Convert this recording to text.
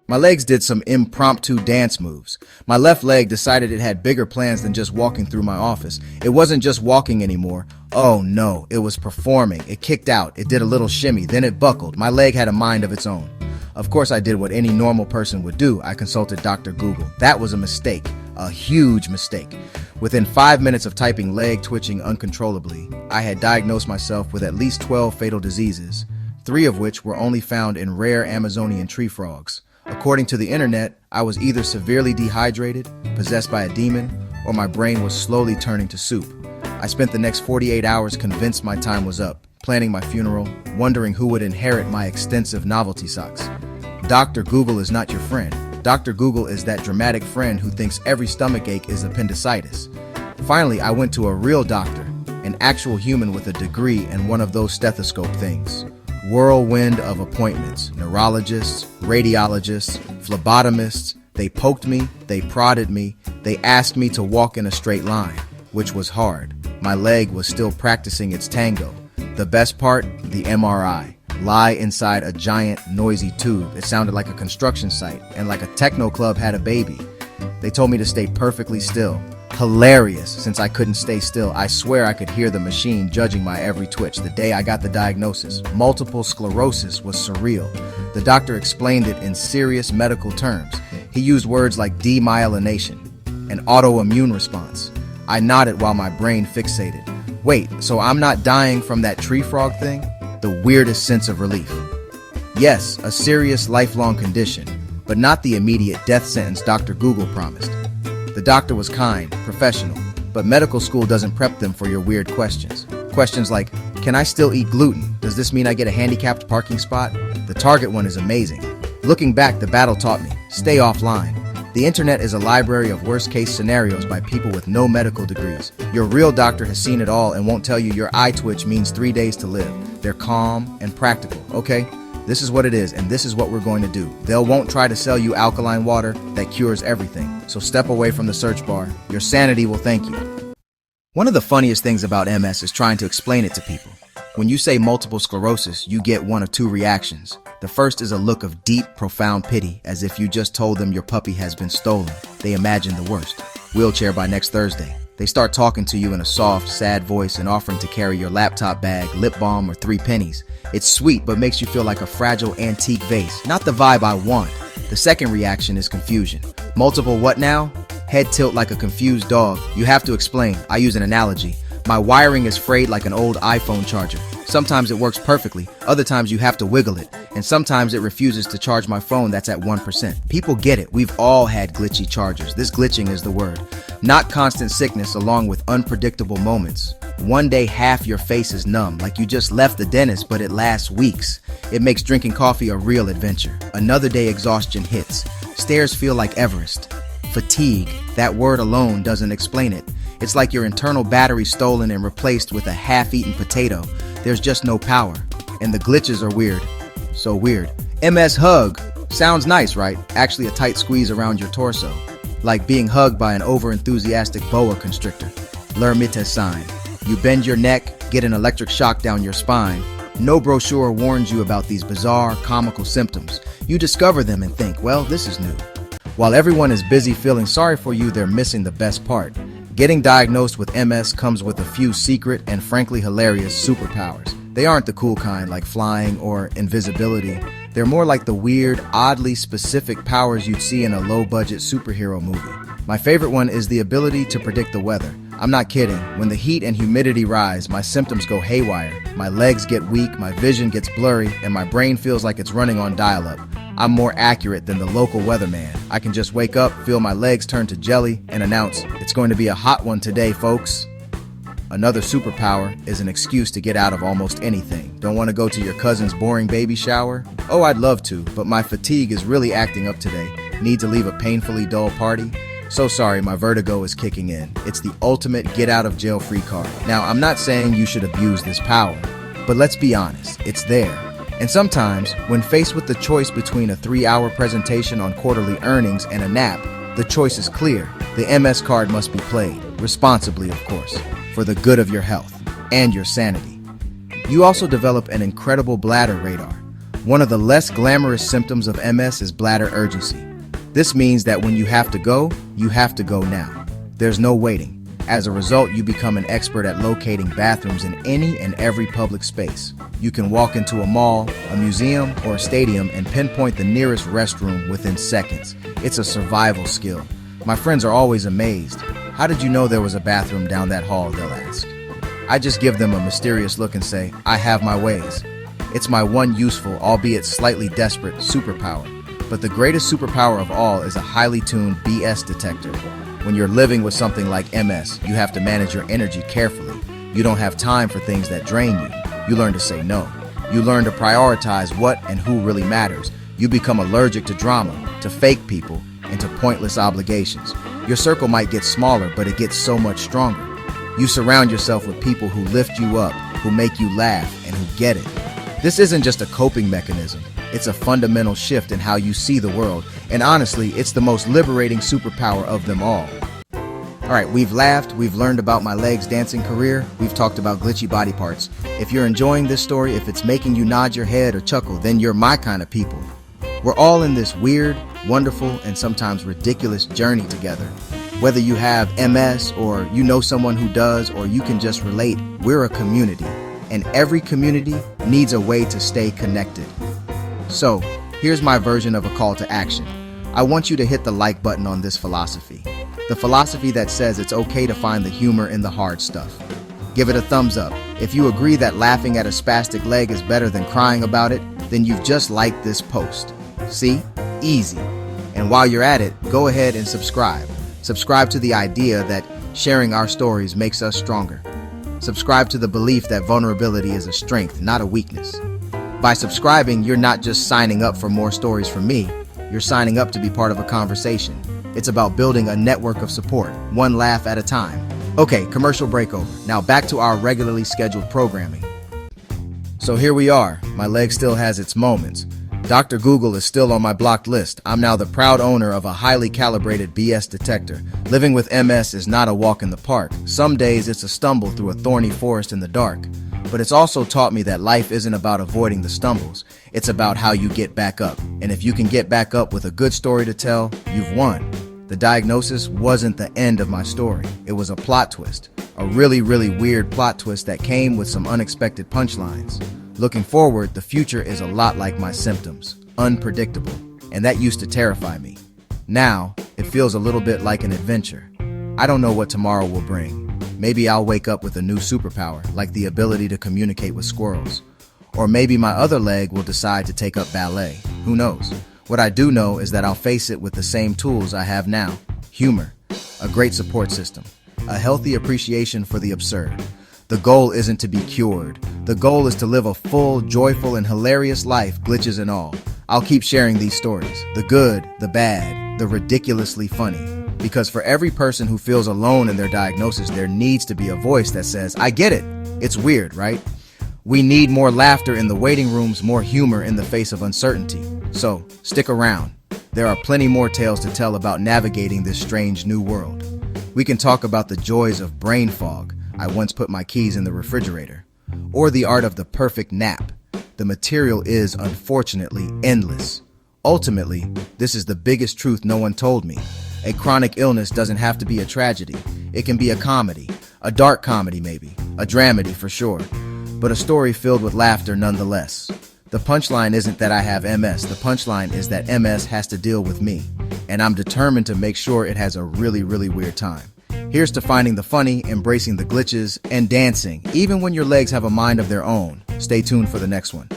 My legs did some impromptu dance moves. My left leg decided it had bigger plans than just walking through my office. It wasn't just walking anymore. Oh no, it was performing. It kicked out. It did a little shimmy. Then it buckled. My leg had a mind of its own. Of course, I did what any normal person would do. I consulted Dr. Google. That was a mistake. A huge mistake. Within 5 minutes of typing leg twitching uncontrollably, I had diagnosed myself with at least 12 fatal diseases, 3 of which were only found in rare Amazonian tree frogs. According to the internet, I was either severely dehydrated, possessed by a demon, or my brain was slowly turning to soup. I spent the next 48 hours convinced my time was up, planning my funeral, wondering who would inherit my extensive novelty socks. Dr. Google is not your friend. Dr. Google is that dramatic friend who thinks every stomachache is appendicitis. Finally, I went to a real doctor, an actual human with a degree and one of those stethoscope things. Whirlwind of appointments, neurologists, radiologists, phlebotomists. They poked me, they prodded me, they asked me to walk in a straight line, which was hard. My leg was still practicing its tango. The best part, the MRI. Lie inside a giant, noisy tube. It sounded like a construction site, and like a techno club had a baby. They told me to stay perfectly still. Hilarious, since I couldn't stay still. I swear I could hear the machine judging my every twitch. The day I got the diagnosis, multiple sclerosis, was surreal. The doctor explained it in serious medical terms. He used words like demyelination, an autoimmune response. I nodded while my brain fixated. Wait, so I'm not dying from that tree frog thing? The weirdest sense of relief. Yes, a serious lifelong condition, but not the immediate death sentence Dr. Google promised. The doctor was kind, professional, but medical school doesn't prep them for your weird questions. Questions like, can I still eat gluten? Does this mean I get a handicapped parking spot? The Target one is amazing. Looking back, the battle taught me, stay offline. The internet is a library of worst-case scenarios by people with no medical degrees. Your real doctor has seen it all and won't tell you your eye twitch means 3 days to live. They're calm and practical, okay? This is what it is, and this is what we're going to do. They won't try to sell you alkaline water that cures everything. So step away from the search bar. Your sanity will thank you. One of the funniest things about MS is trying to explain it to people. When you say multiple sclerosis, you get one of 2 reactions. The first is a look of deep, profound pity, as if you just told them your puppy has been stolen. They imagine the worst. Wheelchair by next Thursday. They start talking to you in a soft, sad voice and offering to carry your laptop bag, lip balm, or 3 pennies. It's sweet, but makes you feel like a fragile antique vase. Not the vibe I want. The second reaction is confusion. Multiple what now? Head tilt like a confused dog. You have to explain. I use an analogy. My wiring is frayed like an old iPhone charger. Sometimes it works perfectly, other times you have to wiggle it, and sometimes it refuses to charge my phone that's at 1%. People get it. We've all had glitchy chargers. This glitching is the word. Not constant sickness along with unpredictable moments. One day half your face is numb, like you just left the dentist, but it lasts weeks. It makes drinking coffee a real adventure. Another day exhaustion hits. Stairs feel like Everest. Fatigue, that word alone doesn't explain it. It's like your internal battery stolen and replaced with a half-eaten potato. There's just no power. And the glitches are weird. So weird. MS hug. Sounds nice, right? Actually a tight squeeze around your torso. Like being hugged by an over-enthusiastic boa constrictor. L'ermite sign. You bend your neck, get an electric shock down your spine. No brochure warns you about these bizarre, comical symptoms. You discover them and think, well, this is new. While everyone is busy feeling sorry for you, they're missing the best part. Getting diagnosed with MS comes with a few secret and frankly hilarious superpowers. They aren't the cool kind like flying or invisibility. They're more like the weird, oddly specific powers you'd see in a low-budget superhero movie. My favorite one is the ability to predict the weather. I'm not kidding. When the heat and humidity rise, my symptoms go haywire. My legs get weak, my vision gets blurry, and my brain feels like it's running on dial-up. I'm more accurate than the local weatherman. I can just wake up, feel my legs turn to jelly, and announce, it's going to be a hot one today, folks. Another superpower is an excuse to get out of almost anything. Don't want to go to your cousin's boring baby shower? Oh, I'd love to, but my fatigue is really acting up today. Need to leave a painfully dull party? So sorry, my vertigo is kicking in. It's the ultimate get out of jail free card. Now, I'm not saying you should abuse this power, but let's be honest, it's there. And sometimes, when faced with the choice between a 3-hour presentation on quarterly earnings and a nap, the choice is clear. The MS card must be played, responsibly of course, for the good of your health and your sanity. You also develop an incredible bladder radar. One of the less glamorous symptoms of MS is bladder urgency. This means that when you have to go now. There's no waiting. As a result, you become an expert at locating bathrooms in any and every public space. You can walk into a mall, a museum, or a stadium and pinpoint the nearest restroom within seconds. It's a survival skill. My friends are always amazed. How did you know there was a bathroom down that hall, they'll ask. I just give them a mysterious look and say, I have my ways. It's my one useful, albeit slightly desperate, superpower. But the greatest superpower of all is a highly tuned BS detector. When you're living with something like MS, you have to manage your energy carefully. You don't have time for things that drain you. You learn to say no. You learn to prioritize what and who really matters. You become allergic to drama, to fake people, and to pointless obligations. Your circle might get smaller, but it gets so much stronger. You surround yourself with people who lift you up, who make you laugh, and who get it. This isn't just a coping mechanism. It's a fundamental shift in how you see the world, and honestly, it's the most liberating superpower of them all. Alright, we've laughed, we've learned about my legs dancing career, we've talked about glitchy body parts. If you're enjoying this story, if it's making you nod your head or chuckle, then you're my kind of people. We're all in this weird, wonderful, and sometimes ridiculous journey together. Whether you have MS, or you know someone who does, or you can just relate, we're a community. And every community needs a way to stay connected. So, here's my version of a call to action. I want you to hit the like button on this philosophy. The philosophy that says it's okay to find the humor in the hard stuff. Give it a thumbs up. If you agree that laughing at a spastic leg is better than crying about it, then you've just liked this post. See? Easy. And while you're at it, go ahead and subscribe. Subscribe to the idea that sharing our stories makes us stronger. Subscribe to the belief that vulnerability is a strength, not a weakness. By subscribing, you're not just signing up for more stories from me, you're signing up to be part of a conversation. It's about building a network of support, one laugh at a time. Okay, commercial break over. Now back to our regularly scheduled programming. So here we are. My leg still has its moments. Dr. Google is still on my blocked list. I'm now the proud owner of a highly calibrated BS detector. Living with MS is not a walk in the park. Some days it's a stumble through a thorny forest in the dark. But it's also taught me that life isn't about avoiding the stumbles. It's about how you get back up. And if you can get back up with a good story to tell, you've won. The diagnosis wasn't the end of my story. It was a plot twist. A really, really weird plot twist that came with some unexpected punchlines. Looking forward, the future is a lot like my symptoms. Unpredictable. And that used to terrify me. Now, it feels a little bit like an adventure. I don't know what tomorrow will bring. Maybe I'll wake up with a new superpower, like the ability to communicate with squirrels. Or maybe my other leg will decide to take up ballet. Who knows? What I do know is that I'll face it with the same tools I have now. Humor, a great support system, a healthy appreciation for the absurd. The goal isn't to be cured. The goal is to live a full, joyful, and hilarious life, glitches and all. I'll keep sharing these stories, the good, the bad, the ridiculously funny. Because for every person who feels alone in their diagnosis, there needs to be a voice that says, I get it. It's weird, right? We need more laughter in the waiting rooms, more humor in the face of uncertainty. So, stick around. There are plenty more tales to tell about navigating this strange new world. We can talk about the joys of brain fog. I once put my keys in the refrigerator. Or the art of the perfect nap. The material is, unfortunately, endless. Ultimately, this is the biggest truth no one told me. A chronic illness doesn't have to be a tragedy. It can be a comedy, a dark comedy maybe, a dramedy for sure, but a story filled with laughter nonetheless. The punchline isn't that I have MS, the punchline is that MS has to deal with me, and I'm determined to make sure it has a really, really weird time. Here's to finding the funny, embracing the glitches, and dancing, even when your legs have a mind of their own. Stay tuned for the next one.